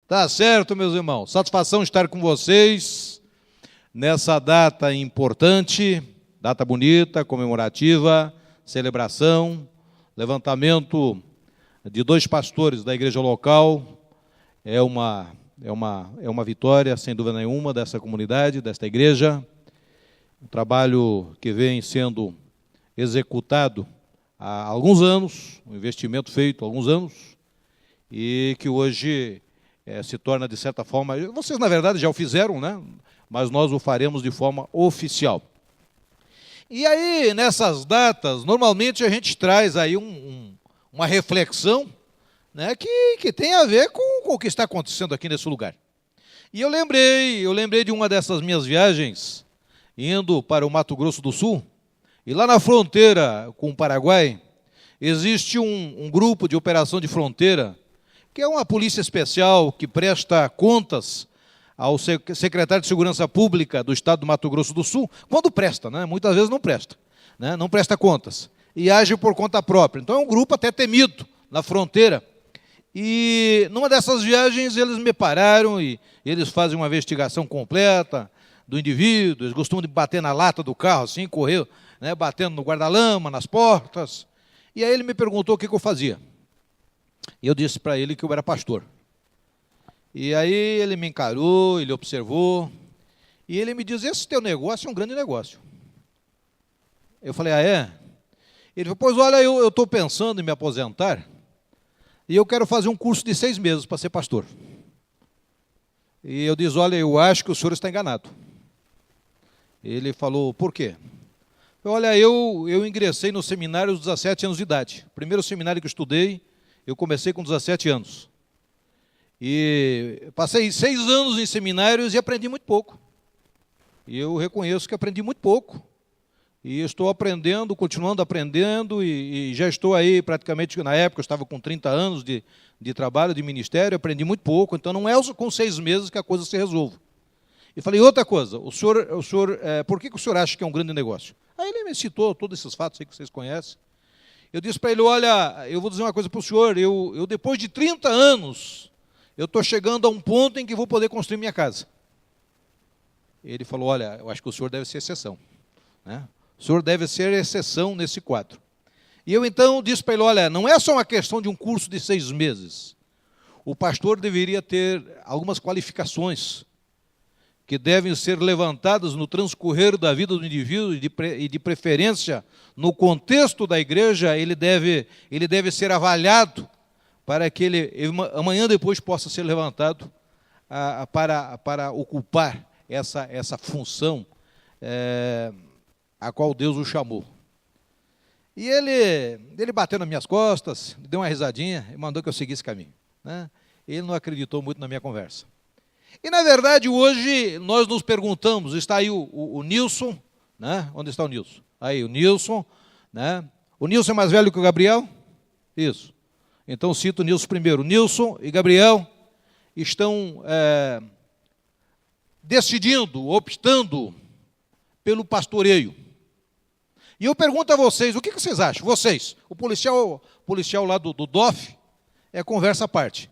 Tá certo, meus irmãos. Satisfação estar com vocês nessa data importante, data bonita, comemorativa, celebração, levantamento de 2 pastores da igreja local. É uma vitória, sem dúvida nenhuma, dessa comunidade, desta igreja. Um trabalho que vem sendo executado há alguns anos, um investimento feito há alguns anos, e que hoje se torna, de certa forma, vocês na verdade já o fizeram, né? Mas nós o faremos de forma oficial. E aí, nessas datas, normalmente a gente traz aí uma reflexão, né, que tem a ver com o que está acontecendo aqui nesse lugar. E eu lembrei de uma dessas minhas viagens, indo para o Mato Grosso do Sul, e lá na fronteira com o Paraguai, existe um grupo de operação de fronteira, que é uma polícia especial que presta contas ao secretário de Segurança Pública do Estado do Mato Grosso do Sul, quando presta, né? Muitas vezes não presta, né? Não presta contas, e age por conta própria. Então é um grupo até temido na fronteira. E numa dessas viagens eles me pararam e eles fazem uma investigação completa do indivíduo, eles costumam de bater na lata do carro, assim, correr, né, batendo no guarda-lama, nas portas. E aí ele me perguntou o que eu fazia. E eu disse para ele que eu era pastor. E aí ele me encarou, ele observou, e ele me diz: esse teu negócio é um grande negócio. Eu falei: ah, é? Ele falou: pois olha, eu estou pensando em me aposentar, e eu quero fazer um curso de 6 meses para ser pastor. E eu disse: olha, eu acho que o senhor está enganado. Ele falou: por quê? Olha, eu ingressei no seminário aos 17 anos de idade. O primeiro seminário que eu estudei, eu comecei com 17 anos. E passei 6 anos em seminários e aprendi muito pouco. E eu reconheço que aprendi muito pouco. E estou aprendendo, continuando aprendendo, e já estou aí praticamente, na época eu estava com 30 anos de trabalho, de ministério, aprendi muito pouco, então não é com 6 meses que a coisa se resolve. E falei: outra coisa, por que o senhor acha que é um grande negócio? Aí ele me citou todos esses fatos aí que vocês conhecem. Eu disse para ele: olha, eu vou dizer uma coisa para o senhor, eu depois de 30 anos, eu estou chegando a um ponto em que vou poder construir minha casa. Ele falou: olha, eu acho que o senhor deve ser exceção, né? O senhor deve ser exceção nesse quadro. E eu então disse para ele: olha, não é só uma questão de um curso de 6 meses. O pastor deveria ter algumas qualificações que devem ser levantadas no transcorrer da vida do indivíduo e de preferência no contexto da igreja. Ele deve ser avaliado para que ele amanhã depois possa ser levantado para ocupar essa função a qual Deus o chamou. E ele bateu nas minhas costas, deu uma risadinha e mandou que eu seguisse caminho, né? Ele não acreditou muito na minha conversa. E, na verdade, hoje nós nos perguntamos, está aí o Nilson, né? Onde está o Nilson? Aí, o Nilson, né? O Nilson é mais velho que o Gabriel? Isso. Então, cito o Nilson primeiro. Nilson e Gabriel estão decidindo, optando pelo pastoreio. E eu pergunto a vocês, o que vocês acham? Vocês, o policial lá do DOF, é conversa à parte.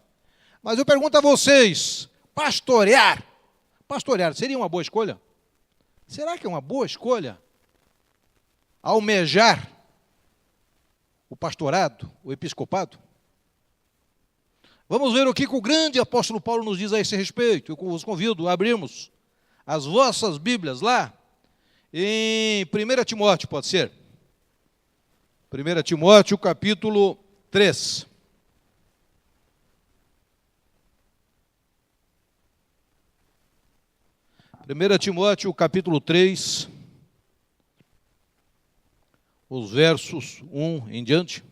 Mas eu pergunto a vocês, pastorear seria uma boa escolha? Será que é uma boa escolha almejar o pastorado, o episcopado? Vamos ver o que o grande apóstolo Paulo nos diz a esse respeito. Eu os convido a abrirmos as vossas Bíblias lá em 1 Timóteo, pode ser? 1 Timóteo, capítulo 3. 1 Timóteo, capítulo 3, os versos 1 em diante.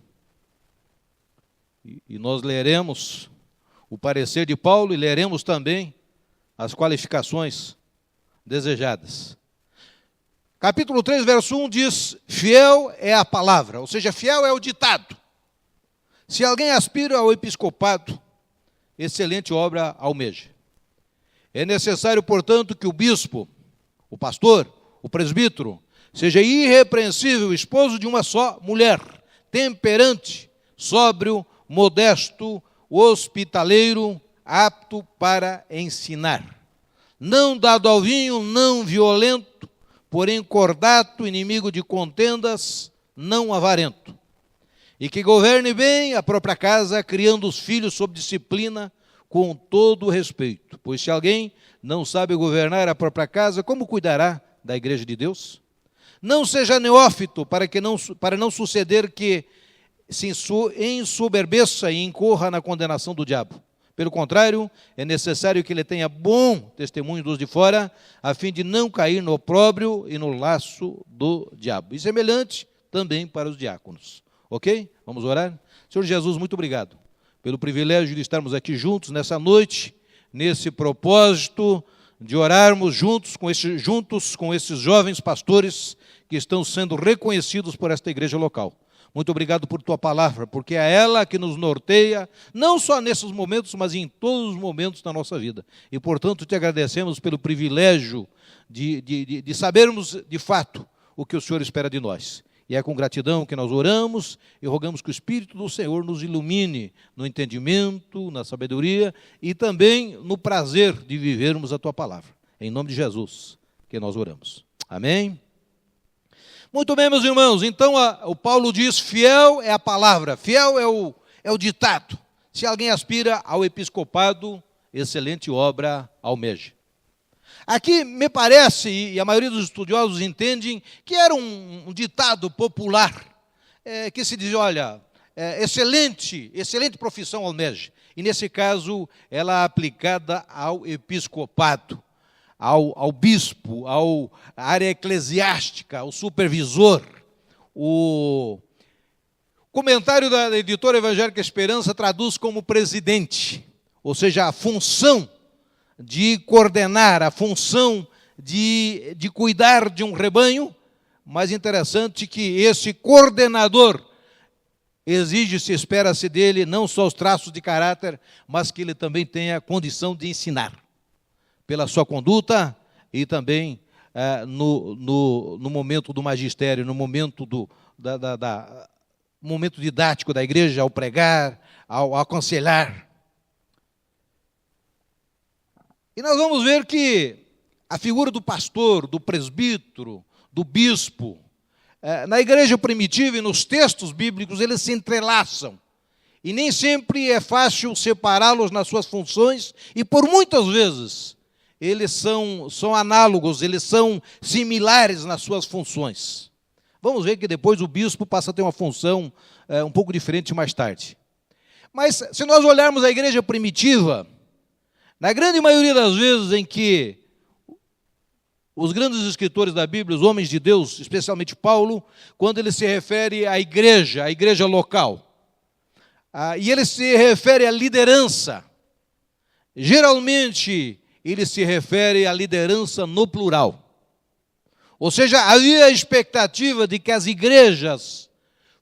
E nós leremos o parecer de Paulo e leremos também as qualificações desejadas. Capítulo 3, verso 1 diz: fiel é a palavra, ou seja, fiel é o ditado. Se alguém aspira ao episcopado, excelente obra almeja. É necessário, portanto, que o bispo, o pastor, o presbítero, seja irrepreensível, esposo de uma só mulher, temperante, sóbrio, modesto, hospitaleiro, apto para ensinar, não dado ao vinho, não violento, porém cordato, inimigo de contendas, não avarento, e que governe bem a própria casa, criando os filhos sob disciplina, com todo respeito. Pois se alguém não sabe governar a própria casa, como cuidará da igreja de Deus? Não seja neófito, para não suceder que se ensoberbeça e incorra na condenação do diabo. Pelo contrário, é necessário que ele tenha bom testemunho dos de fora, a fim de não cair no opróbrio e no laço do diabo. E semelhante também para os diáconos. Ok? Vamos orar? Senhor Jesus, muito obrigado pelo privilégio de estarmos aqui juntos nessa noite, nesse propósito de orarmos juntos com esses jovens pastores que estão sendo reconhecidos por esta igreja local. Muito obrigado por tua palavra, porque é ela que nos norteia, não só nesses momentos, mas em todos os momentos da nossa vida. E, portanto, te agradecemos pelo privilégio de sabermos, de fato, o que o Senhor espera de nós. E é com gratidão que nós oramos e rogamos que o Espírito do Senhor nos ilumine no entendimento, na sabedoria e também no prazer de vivermos a tua palavra. Em nome de Jesus que nós oramos. Amém? Muito bem, meus irmãos, então o Paulo diz, fiel é a palavra, fiel é o ditado. Se alguém aspira ao episcopado, excelente obra almeja. Aqui me parece, e a maioria dos estudiosos entendem, que era um ditado popular, que se diz, olha, excelente profissão almeja. E nesse caso, ela é aplicada ao episcopado, ao bispo, à área eclesiástica, ao supervisor. O comentário da editora Evangélica Esperança traduz como presidente, ou seja, a função de coordenar, a função de cuidar de um rebanho. Mais interessante que esse coordenador exige-se, espera-se dele, não só os traços de caráter, mas que ele também tenha condição de ensinar, pela sua conduta e também no momento do magistério, no momento momento didático da igreja, ao pregar, ao aconselhar. E nós vamos ver que a figura do pastor, do presbítero, do bispo, na igreja primitiva e nos textos bíblicos, eles se entrelaçam. E nem sempre é fácil separá-los nas suas funções, e por muitas vezes eles são análogos, eles são similares nas suas funções. Vamos ver que depois o bispo passa a ter uma função um pouco diferente mais tarde. Mas se nós olharmos a igreja primitiva, na grande maioria das vezes em que os grandes escritores da Bíblia, os homens de Deus, especialmente Paulo, quando ele se refere à igreja local, e ele se refere à liderança, geralmente ele se refere à liderança no plural. Ou seja, havia a expectativa de que as igrejas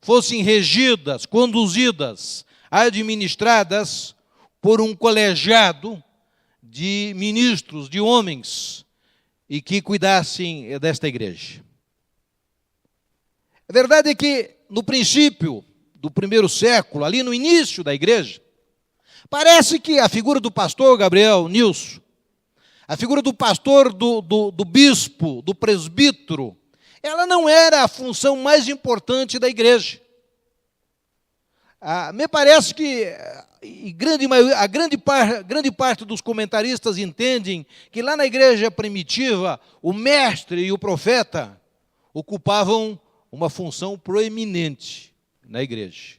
fossem regidas, conduzidas, administradas por um colegiado de ministros, de homens, e que cuidassem desta igreja. A verdade é que, no princípio do primeiro século, ali no início da igreja, parece que a figura do pastor Gabriel Nilson, a figura do pastor, do bispo, do presbítero, ela não era a função mais importante da igreja. Me parece que a grande parte dos comentaristas entendem que lá na igreja primitiva, o mestre e o profeta ocupavam uma função proeminente na igreja.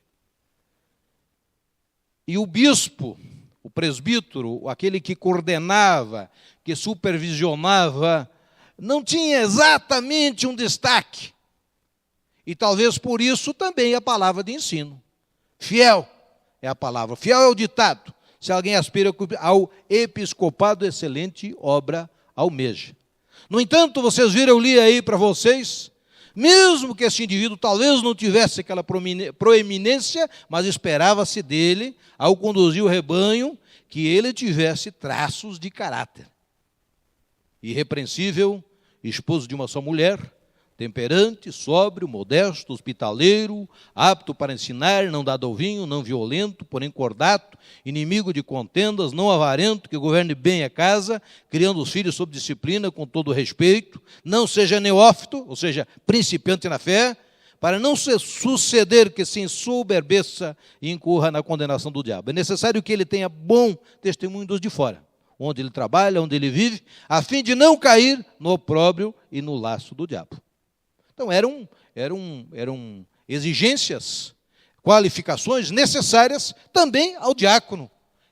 E o bispo, o presbítero, aquele que coordenava, que supervisionava, não tinha exatamente um destaque. E talvez por isso também a palavra de ensino. Fiel é a palavra, fiel é o ditado. Se alguém aspira ao episcopado, excelente obra almeja. No entanto, vocês viram, eu li aí para vocês, mesmo que esse indivíduo talvez não tivesse aquela proeminência, mas esperava-se dele, ao conduzir o rebanho, que ele tivesse traços de caráter. Irrepreensível, esposo de uma só mulher, temperante, sóbrio, modesto, hospitaleiro, apto para ensinar, não dado ao vinho, não violento, porém cordato, inimigo de contendas, não avarento, que governe bem a casa, criando os filhos sob disciplina, com todo respeito, não seja neófito, ou seja, principiante na fé, para não se suceder que se ensoberbeça e incorra na condenação do diabo. É necessário que ele tenha bom testemunho dos de fora, onde ele trabalha, onde ele vive, a fim de não cair no opróbrio e no laço do diabo. Então, eram exigências, qualificações necessárias também ao diácono,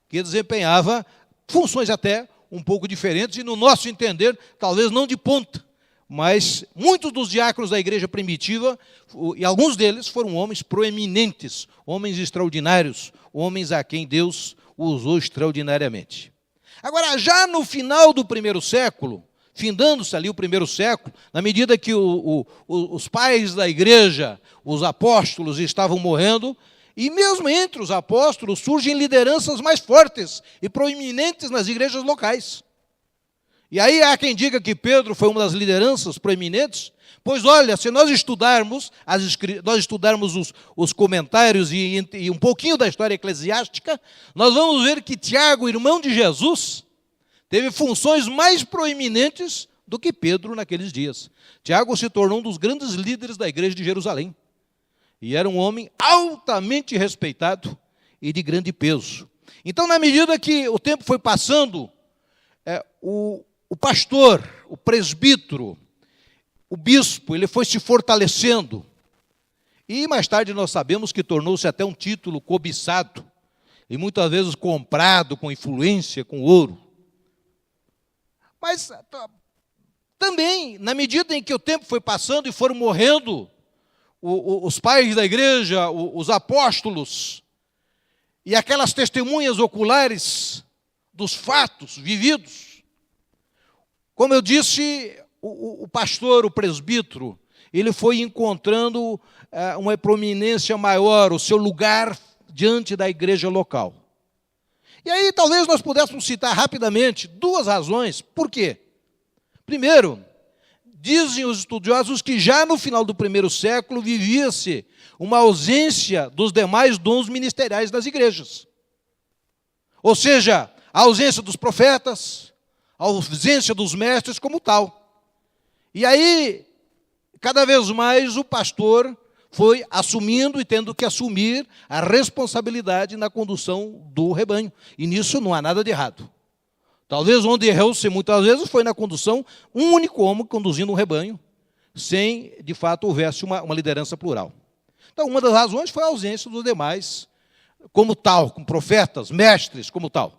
que desempenhava funções até um pouco diferentes, e no nosso entender, talvez não de ponta, mas muitos dos diáconos da igreja primitiva, e alguns deles foram homens proeminentes, homens extraordinários, homens a quem Deus usou extraordinariamente. Agora, já no final do primeiro século, findando-se ali o primeiro século, na medida que os pais da igreja, os apóstolos, estavam morrendo, e mesmo entre os apóstolos surgem lideranças mais fortes e proeminentes nas igrejas locais. E aí há quem diga que Pedro foi uma das lideranças proeminentes, pois olha, se nós estudarmos os comentários e um pouquinho da história eclesiástica, nós vamos ver que Tiago, irmão de Jesus, teve funções mais proeminentes do que Pedro naqueles dias. Tiago se tornou um dos grandes líderes da igreja de Jerusalém. E era um homem altamente respeitado e de grande peso. Então, na medida que o tempo foi passando, o pastor, o presbítero, o bispo, ele foi se fortalecendo. E mais tarde nós sabemos que tornou-se até um título cobiçado, e muitas vezes comprado com influência, com ouro. Mas também, na medida em que o tempo foi passando e foram morrendo os pais da igreja, os apóstolos, e aquelas testemunhas oculares dos fatos vividos, como eu disse, o pastor, o presbítero, ele foi encontrando uma proeminência maior, o seu lugar diante da igreja local. E aí talvez nós pudéssemos citar rapidamente duas razões. Por quê? Primeiro, dizem os estudiosos que já no final do primeiro século vivia-se uma ausência dos demais dons ministeriais das igrejas. Ou seja, a ausência dos profetas, a ausência dos mestres como tal. E aí, cada vez mais o pastor foi assumindo e tendo que assumir a responsabilidade na condução do rebanho. E nisso não há nada de errado. Talvez onde errou-se muitas vezes foi na condução, um único homem conduzindo um rebanho, sem, de fato, houvesse uma liderança plural. Então, uma das razões foi a ausência dos demais, como tal, como profetas, mestres, como tal.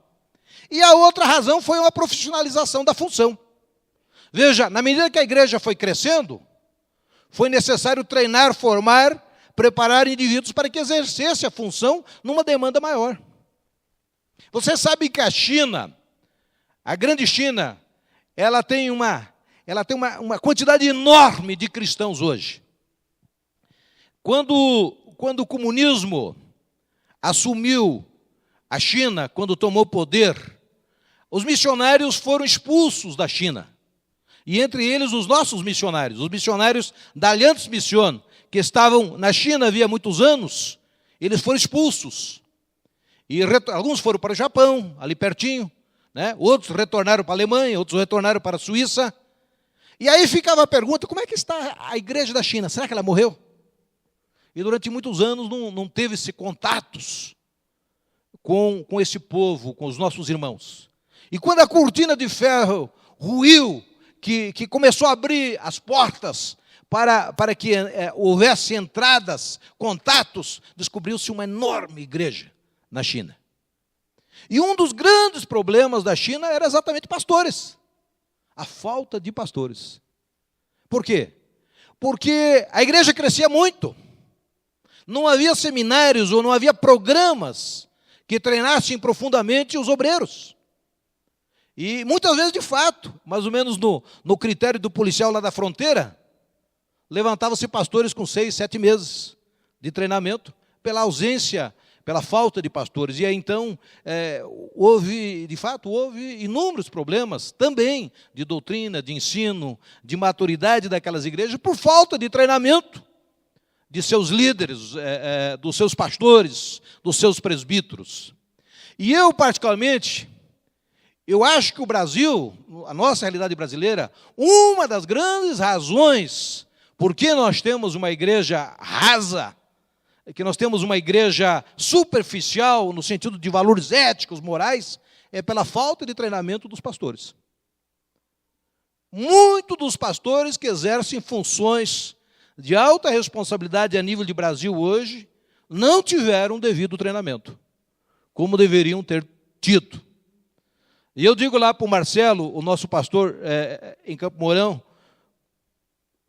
E a outra razão foi uma profissionalização da função. Veja, na medida que a igreja foi crescendo, foi necessário treinar, formar, preparar indivíduos para que exercesse a função numa demanda maior. Você sabe que a China, a grande China, ela tem uma quantidade enorme de cristãos hoje. Quando o comunismo assumiu a China, quando tomou poder, os missionários foram expulsos da China. E entre eles os nossos missionários, os missionários da Allianz Mission, que estavam na China havia muitos anos, eles foram expulsos. E alguns foram para o Japão, ali pertinho, né? Outros retornaram para a Alemanha, outros retornaram para a Suíça. E aí ficava a pergunta, como é que está a igreja da China? Será que ela morreu? E durante muitos anos não teve-se contatos com esse povo, com os nossos irmãos. E quando a cortina de ferro ruiu, que começou a abrir as portas para que houvesse entradas, contatos, descobriu-se uma enorme igreja na China. E um dos grandes problemas da China era exatamente pastores. A falta de pastores. Por quê? Porque a igreja crescia muito. Não havia seminários ou não havia programas que treinassem profundamente os obreiros. E muitas vezes, de fato, mais ou menos no critério do policial lá da fronteira, levantavam-se pastores com 6, 7 meses de treinamento, pela ausência, pela falta de pastores. E aí, então, houve inúmeros problemas também de doutrina, de ensino, de maturidade daquelas igrejas, por falta de treinamento de seus líderes, dos seus pastores, dos seus presbíteros. E eu, particularmente, eu acho que o Brasil, a nossa realidade brasileira, uma das grandes razões por que nós temos uma igreja rasa, que nós temos uma igreja superficial, no sentido de valores éticos, morais, é pela falta de treinamento dos pastores. Muitos dos pastores que exercem funções de alta responsabilidade a nível de Brasil hoje, não tiveram devido treinamento, como deveriam ter tido. E eu digo lá para o Marcelo, o nosso pastor em Campo Mourão,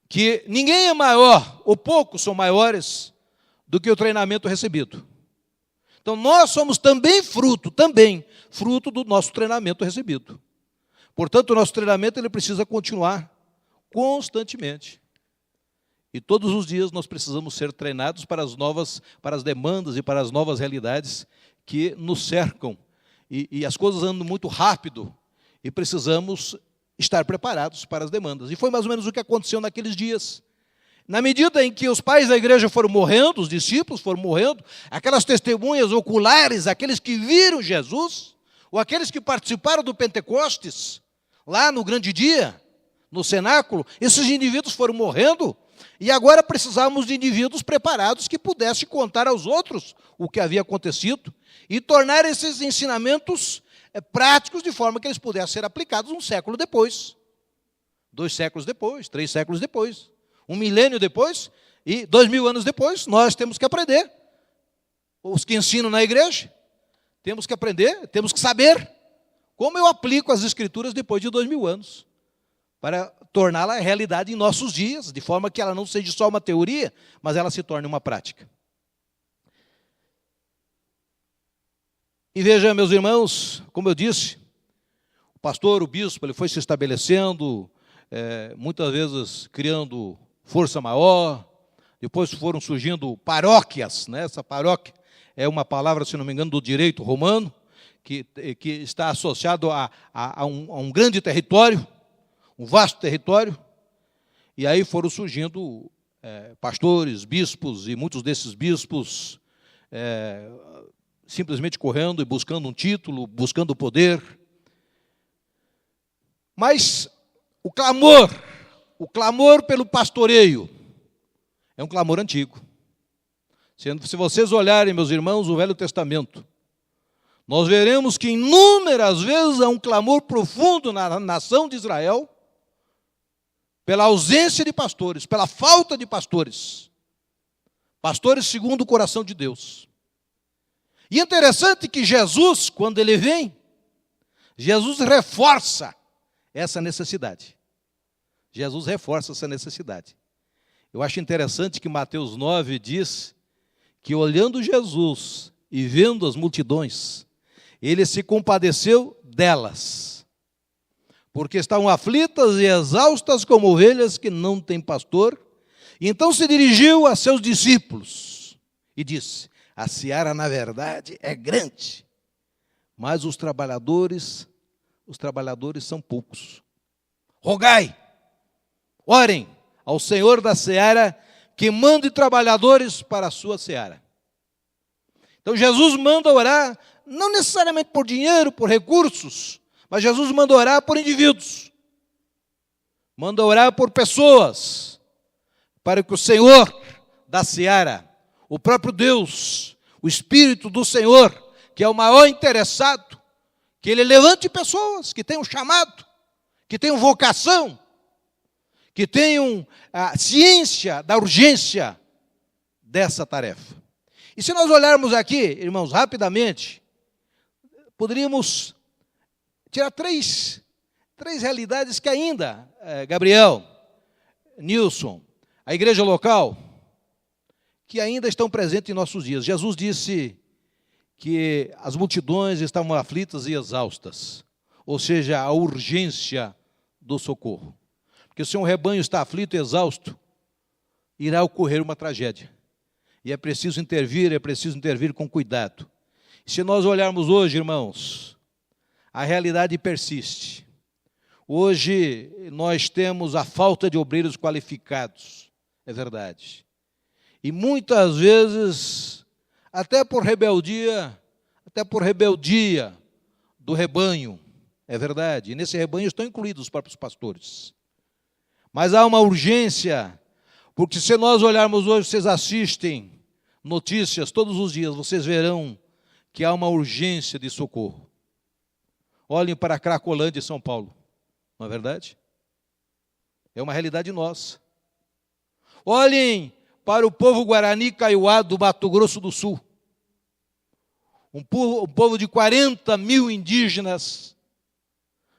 que ninguém é maior, ou poucos são maiores, do que o treinamento recebido. Então, nós somos também fruto do nosso treinamento recebido. Portanto, o nosso treinamento ele precisa continuar constantemente. E todos os dias nós precisamos ser treinados para as demandas e para as novas realidades que nos cercam. E as coisas andam muito rápido e precisamos estar preparados para as demandas. E foi mais ou menos o que aconteceu naqueles dias. Na medida em que os pais da igreja foram morrendo, os discípulos foram morrendo, aquelas testemunhas oculares, aqueles que viram Jesus, ou aqueles que participaram do Pentecostes, lá no grande dia, no cenáculo, esses indivíduos foram morrendo, e agora precisávamos de indivíduos preparados que pudessem contar aos outros o que havia acontecido e tornar esses ensinamentos práticos de forma que eles pudessem ser aplicados um século depois, 2 séculos depois, 3 séculos depois, 1 milênio depois e 2000 anos depois. Nós temos que aprender. Os que ensinam na igreja, temos que aprender, temos que saber como eu aplico as Escrituras depois de 2000 anos, para torná-la realidade em nossos dias, de forma que ela não seja só uma teoria, mas ela se torne uma prática. E veja, meus irmãos, como eu disse, o pastor, o bispo, ele foi se estabelecendo, muitas vezes criando força maior, depois foram surgindo paróquias, né? Essa paróquia é uma palavra, se não me engano, do direito romano, que está associado a um grande território, um vasto território, e aí foram surgindo pastores, bispos, e muitos desses bispos simplesmente correndo e buscando um título, buscando poder. Mas o clamor pelo pastoreio é um clamor antigo. Se vocês olharem, meus irmãos, o Velho Testamento, nós veremos que inúmeras vezes há um clamor profundo na nação de Israel pela ausência de pastores, pela falta de pastores. Pastores segundo o coração de Deus. E é interessante que Jesus, quando ele vem, Jesus reforça essa necessidade. Jesus reforça essa necessidade. Eu acho interessante que Mateus 9 diz que, olhando Jesus e vendo as multidões, ele se compadeceu delas, porque estavam aflitas e exaustas como ovelhas que não têm pastor. E então se dirigiu a seus discípulos e disse: a seara, na verdade, é grande, mas os trabalhadores são poucos. Rogai, orem ao Senhor da seara, que mande trabalhadores para a sua seara. Então Jesus manda orar, não necessariamente por dinheiro, por recursos, mas Jesus manda orar por indivíduos. Manda orar por pessoas, para que o Senhor da seara, o próprio Deus, o Espírito do Senhor, que é o maior interessado, que Ele levante pessoas que tenham chamado, que tenham vocação, que tenham a ciência da urgência dessa tarefa. E se nós olharmos aqui, irmãos, rapidamente, poderíamos tirar três realidades que ainda, Gabriel, Nilson, a igreja local, que ainda estão presentes em nossos dias. Jesus disse que as multidões estavam aflitas e exaustas, ou seja, a urgência do socorro. Porque se um rebanho está aflito e exausto, irá ocorrer uma tragédia. E é preciso intervir com cuidado. Se nós olharmos hoje, irmãos, a realidade persiste. Hoje nós temos a falta de obreiros qualificados, é verdade. E muitas vezes, até por rebeldia do rebanho, é verdade. E nesse rebanho estão incluídos os próprios pastores. Mas há uma urgência, porque se nós olharmos hoje, vocês assistem notícias todos os dias, vocês verão que há uma urgência de socorro. Olhem para a Cracolândia de São Paulo, não é verdade? É uma realidade nossa. Olhem para o povo Guarani Kaiowá do Mato Grosso do Sul. Um povo de 40 mil indígenas,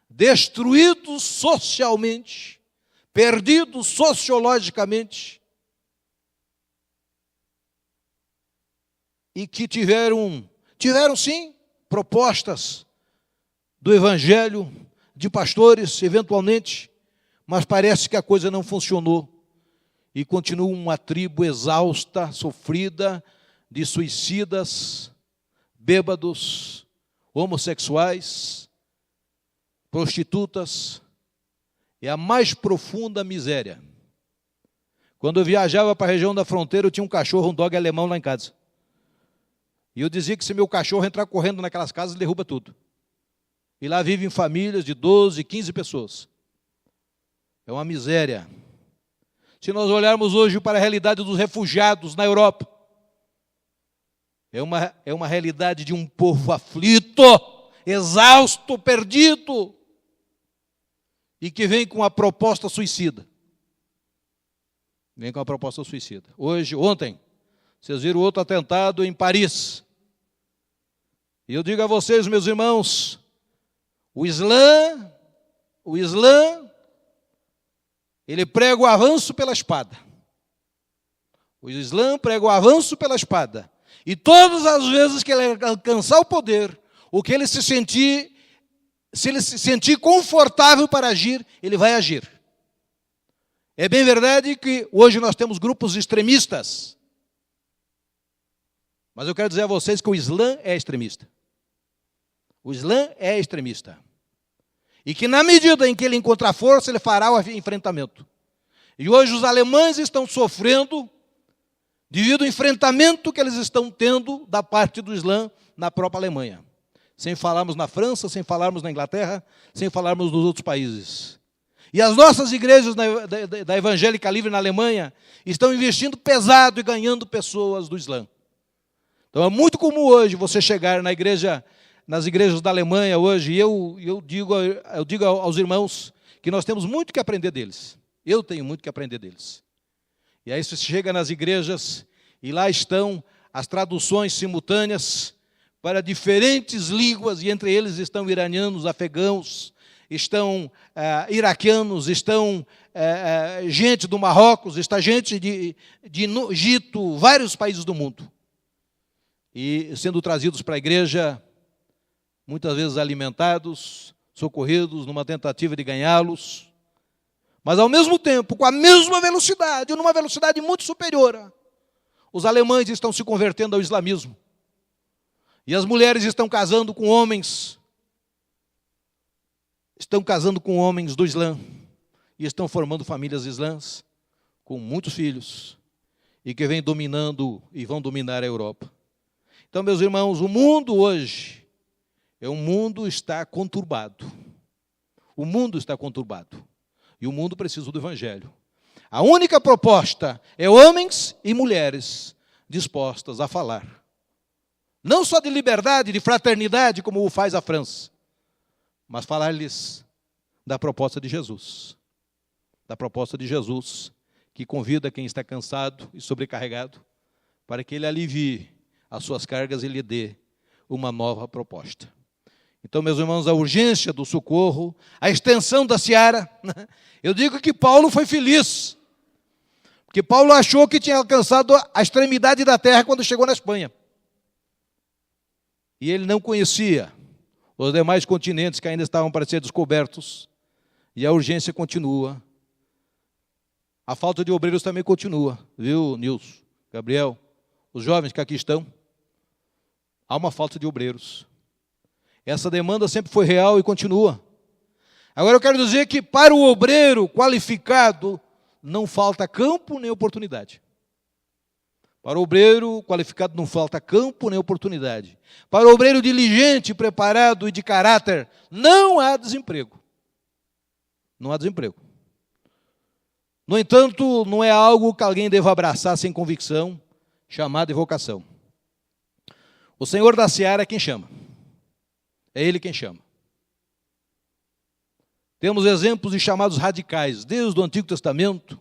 destruídos socialmente, perdidos sociologicamente, e que tiveram sim propostas do Evangelho, de pastores, eventualmente, mas parece que a coisa não funcionou. E continua uma tribo exausta, sofrida, de suicidas, bêbados, homossexuais, prostitutas. É a mais profunda miséria. Quando eu viajava para a região da fronteira, eu tinha um cachorro, um dog alemão lá em casa. E eu dizia que se meu cachorro entrar correndo naquelas casas, ele derruba tudo. E lá vivem famílias de 12, 15 pessoas. É uma miséria. Se nós olharmos hoje para a realidade dos refugiados na Europa, é uma realidade de um povo aflito, exausto, perdido, e que vem com a proposta suicida. Ontem, vocês viram outro atentado em Paris. E eu digo a vocês, meus irmãos, o Islã, ele prega o avanço pela espada. O Islã prega o avanço pela espada. E todas as vezes que ele alcançar o poder, se ele se sentir confortável para agir, ele vai agir. É bem verdade que hoje nós temos grupos extremistas. Mas eu quero dizer a vocês que o Islã é extremista. O Islã é extremista. E que na medida em que ele encontrar força, ele fará o enfrentamento. E hoje os alemães estão sofrendo devido ao enfrentamento que eles estão tendo da parte do Islã na própria Alemanha. Sem falarmos na França, sem falarmos na Inglaterra, sem falarmos nos outros países. E as nossas igrejas da Evangélica Livre na Alemanha estão investindo pesado e ganhando pessoas do Islã. Então é muito comum hoje você chegar nas igrejas da Alemanha hoje, e eu digo aos irmãos que nós temos muito que aprender deles. Eu tenho muito que aprender deles. E aí você chega nas igrejas e lá estão as traduções simultâneas para diferentes línguas, e entre eles estão iranianos, afegãos, estão iraquianos, estão gente do Marrocos, está gente de Egito, vários países do mundo. E sendo trazidos para a igreja, muitas vezes alimentados, socorridos, numa tentativa de ganhá-los. Mas, ao mesmo tempo, com a mesma velocidade, numa velocidade muito superior, os alemães estão se convertendo ao islamismo. E as mulheres estão casando com homens do Islã. E estão formando famílias islãs com muitos filhos. E que vêm dominando e vão dominar a Europa. Então, meus irmãos, o mundo hoje, está conturbado. O mundo está conturbado. E o mundo precisa do Evangelho. A única proposta é homens e mulheres dispostas a falar. Não só de liberdade, de fraternidade, como o faz a França, mas falar-lhes da proposta de Jesus. Da proposta de Jesus, que convida quem está cansado e sobrecarregado, para que ele alivie as suas cargas e lhe dê uma nova proposta. Então, meus irmãos, a urgência do socorro, a extensão da seara. Eu digo que Paulo foi feliz, porque Paulo achou que tinha alcançado a extremidade da terra quando chegou na Espanha. E ele não conhecia os demais continentes que ainda estavam para ser descobertos. E a urgência continua. A falta de obreiros também continua, viu, Nilson, Gabriel? os jovens que aqui estão, há uma falta de obreiros. Essa demanda sempre foi real e continua. Agora eu quero dizer que para o obreiro qualificado não falta campo nem oportunidade. Para o obreiro qualificado não falta campo nem oportunidade. Para o obreiro diligente, preparado e de caráter, não há desemprego. Não há desemprego. No entanto, não é algo que alguém deva abraçar sem convicção, chamada de vocação. O Senhor da Seara é quem chama. É Ele quem chama. Temos exemplos de chamados radicais, desde o Antigo Testamento.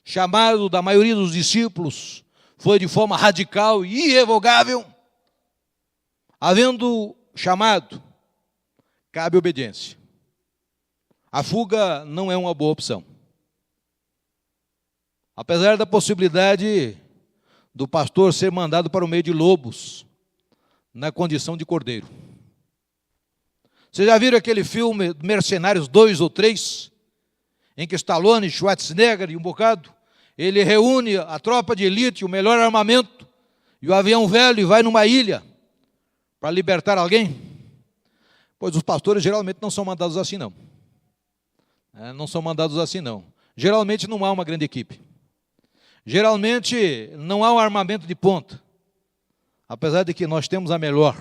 Chamado da maioria dos discípulos foi de forma radical e irrevogável. Havendo chamado, cabe obediência. A fuga não é uma boa opção. Apesar da possibilidade do pastor ser mandado para o meio de lobos, na condição de cordeiro. Vocês já viram aquele filme Mercenários 2 ou 3? Em que Stallone, Schwarzenegger e um bocado, ele reúne a tropa de elite, o melhor armamento, e o avião velho e vai numa ilha para libertar alguém? Pois os pastores geralmente não são mandados assim, não. Não são mandados assim, não. Geralmente não há uma grande equipe. Geralmente não há um armamento de ponta. Apesar de que nós temos a melhor.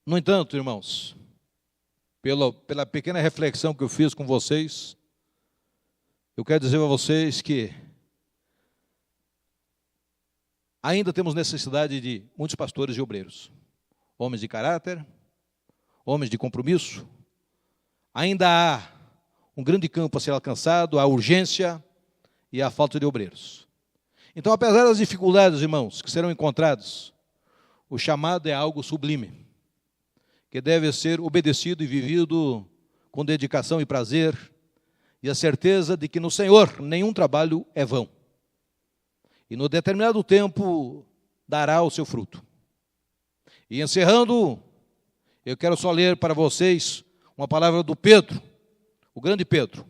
No entanto, irmãos, pela pequena reflexão que eu fiz com vocês, eu quero dizer a vocês que ainda temos necessidade de muitos pastores e obreiros. Homens de caráter, homens de compromisso. Ainda há um grande campo a ser alcançado, a urgência e a falta de obreiros. Então, apesar das dificuldades, irmãos, que serão encontradas, o chamado é algo sublime, que deve ser obedecido e vivido com dedicação e prazer, e a certeza de que no Senhor nenhum trabalho é vão. E no determinado tempo dará o seu fruto. E encerrando, eu quero só ler para vocês uma palavra do Pedro, o grande Pedro,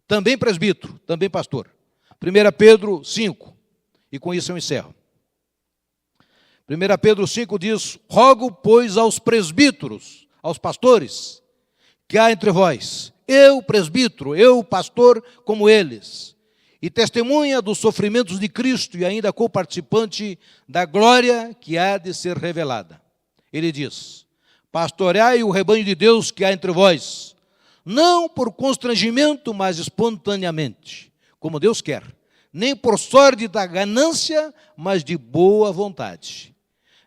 também presbítero, também pastor. 1 Pedro 5, e com isso eu encerro. 1 Pedro 5 diz: rogo, pois, aos presbíteros, aos pastores, que há entre vós, eu, presbítero, eu, pastor, como eles, e testemunha dos sofrimentos de Cristo e ainda co-participante da glória que há de ser revelada. Ele diz: pastoreai o rebanho de Deus que há entre vós, não por constrangimento, mas espontaneamente, como Deus quer, nem por sorte da ganância, mas de boa vontade,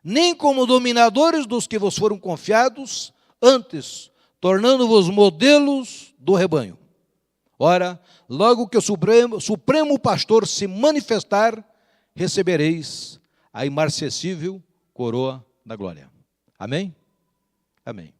nem como dominadores dos que vos foram confiados, antes, tornando-vos modelos do rebanho. Ora, logo que o Supremo Pastor se manifestar, recebereis a imarcessível coroa da glória. Amém? Amém.